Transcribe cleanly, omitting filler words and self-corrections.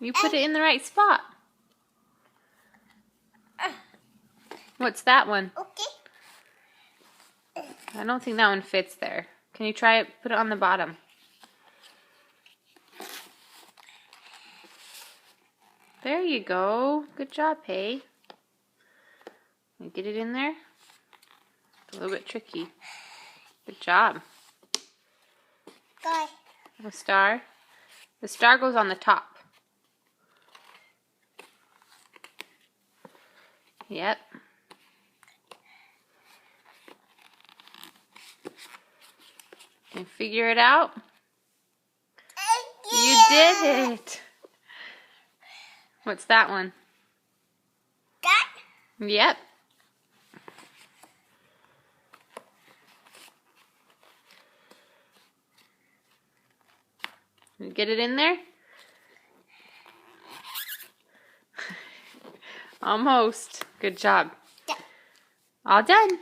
You put it in the right spot. What's that one? Okay. I don't think that one fits there. Can you try it? Put it on the bottom. There you go. Good job, Hey. You get it in there? It's a little bit tricky. Good job. Guy. A star. The star goes on the top. Yep. Can you figure it out? You did it. What's that one? That? Yep. You get it in there? Almost. Good job. Yeah. All done.